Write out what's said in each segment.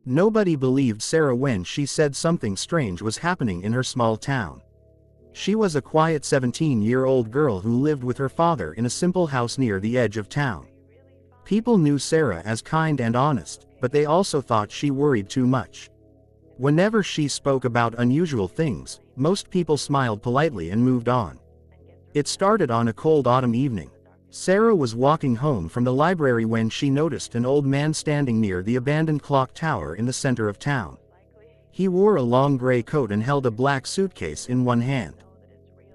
Nobody believed Sarah when she said something strange was happening in her small town. She was a quiet 17-year-old girl who lived with her father in a simple house near the edge of town. People knew Sarah as kind and honest, but they also thought she worried too much. Whenever she spoke about unusual things, most people smiled politely and moved on. It started on a cold autumn evening. Sarah was walking home from the library when she noticed an old man standing near the abandoned clock tower in the center of town. He wore a long gray coat and held a black suitcase in one hand.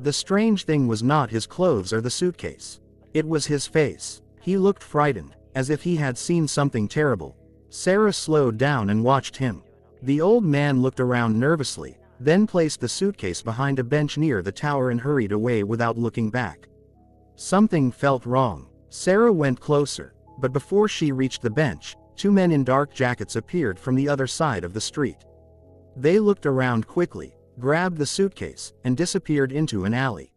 The strange thing was not his clothes or the suitcase. It was his face. He looked frightened, as if he had seen something terrible. Sarah slowed down and watched him. The old man looked around nervously, then placed the suitcase behind a bench near the tower and hurried away without looking back. Something felt wrong. Sarah went closer, but before she reached the bench, two men in dark jackets appeared from the other side of the street. They looked around quickly, grabbed the suitcase, and disappeared into an alley.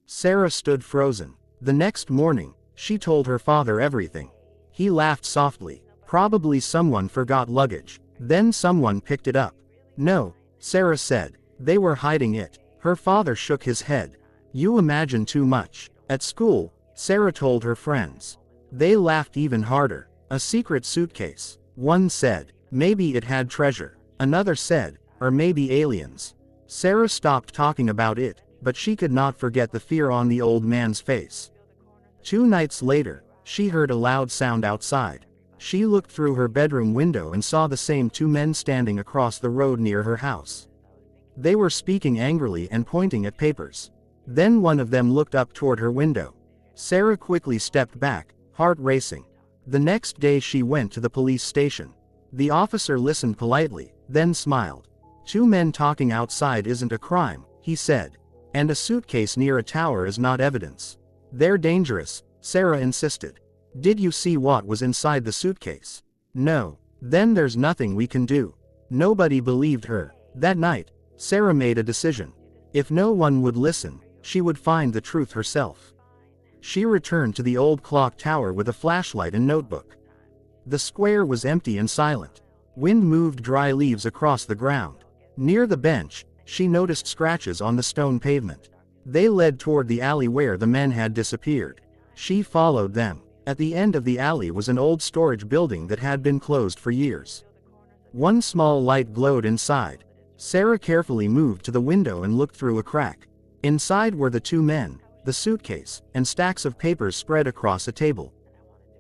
Sarah stood frozen. The next morning, she told her father everything. He laughed softly. Probably someone forgot luggage. Then someone picked it up. No, Sarah said. They were hiding it. Her father shook his head. You imagine too much. At school, Sarah told her friends. They laughed even harder. A secret suitcase. One said, maybe it had treasure. Another said, or maybe aliens. Sarah stopped talking about it, but she could not forget the fear on the old man's face. 2 nights later, she heard a loud sound outside. She looked through her bedroom window and saw the same 2 men standing across the road near her house. They were speaking angrily and pointing at papers. Then one of them looked up toward her window. Sarah quickly stepped back, heart racing. The next day she went to the police station. The officer listened politely, then smiled. 2 men talking outside isn't a crime, he said. And a suitcase near a tower is not evidence. They're dangerous, Sarah insisted. Did you see what was inside the suitcase? No. Then there's nothing we can do. Nobody believed her. That night, Sarah made a decision. If no one would listen, she would find the truth herself. She returned to the old clock tower with a flashlight and notebook. The square was empty and silent. Wind moved dry leaves across the ground. Near the bench, she noticed scratches on the stone pavement. They led toward the alley where the men had disappeared. She followed them. At the end of the alley was an old storage building that had been closed for years. One small light glowed inside. Sarah carefully moved to the window and looked through a crack. Inside were the 2 men, the suitcase, and stacks of papers spread across a table.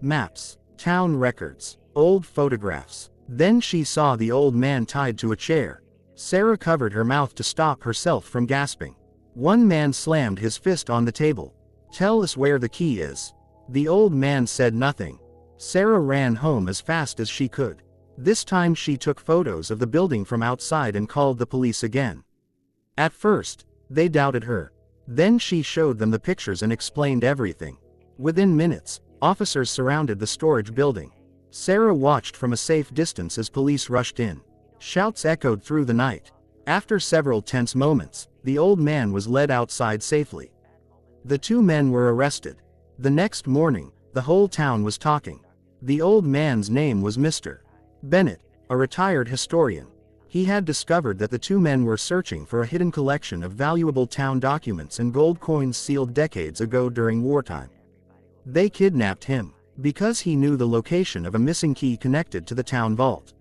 Maps, town records, old photographs. Then she saw the old man tied to a chair. Sarah covered her mouth to stop herself from gasping. One man slammed his fist on the table. Tell us where the key is. The old man said nothing. Sarah ran home as fast as she could. This time she took photos of the building from outside and called the police again. At first, they doubted her. Then she showed them the pictures and explained everything. Within minutes, officers surrounded the storage building. Sarah watched from a safe distance as police rushed in. Shouts echoed through the night. After several tense moments, the old man was led outside safely. The 2 men were arrested. The next morning, the whole town was talking. The old man's name was Mr. Bennett, a retired historian. He had discovered that the 2 men were searching for a hidden collection of valuable town documents and gold coins sealed decades ago during wartime. They kidnapped him because he knew the location of a missing key connected to the town vault.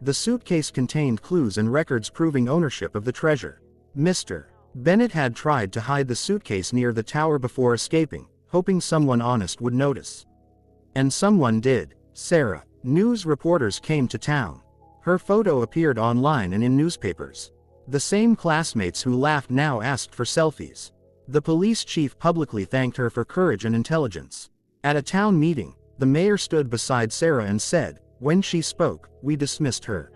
The suitcase contained clues and records proving ownership of the treasure. Mr. Bennett had tried to hide the suitcase near the tower before escaping, hoping someone honest would notice. And someone did. Sarah. News reporters came to town. Her photo appeared online and in newspapers. The same classmates who laughed now asked for selfies. The police chief publicly thanked her for courage and intelligence. At a town meeting, the mayor stood beside Sarah and said, when she spoke, we dismissed her.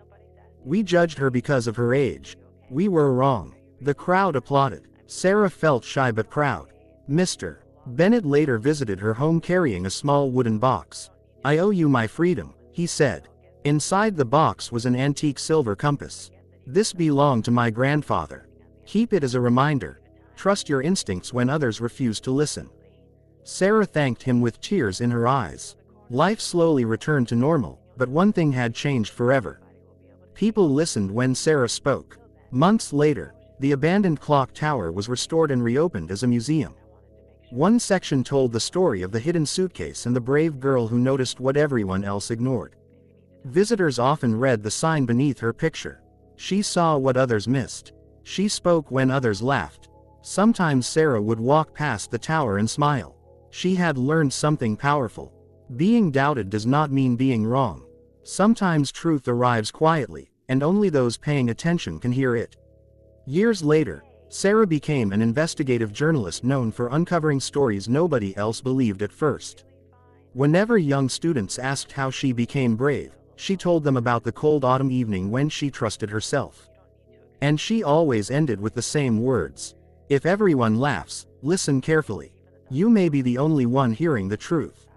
We judged her because of her age. We were wrong. The crowd applauded. Sarah felt shy but proud. Mr. Bennett later visited her home carrying a small wooden box. I owe you my freedom, he said. Inside the box was an antique silver compass. This belonged to my grandfather. Keep it as a reminder. Trust your instincts when others refuse to listen. Sarah thanked him with tears in her eyes. Life slowly returned to normal, but one thing had changed forever. People listened when Sarah spoke. Months later, the abandoned clock tower was restored and reopened as a museum. One section told the story of the hidden suitcase and the brave girl who noticed what everyone else ignored. Visitors often read the sign beneath her picture. She saw what others missed. She spoke when others laughed. Sometimes Sarah would walk past the tower and smile. She had learned something powerful. Being doubted does not mean being wrong. Sometimes truth arrives quietly, and only those paying attention can hear it. Years later, Sarah became an investigative journalist known for uncovering stories nobody else believed at first. Whenever young students asked how she became brave, she told them about the cold autumn evening when she trusted herself. And she always ended with the same words: "If everyone laughs, listen carefully. You may be the only one hearing the truth."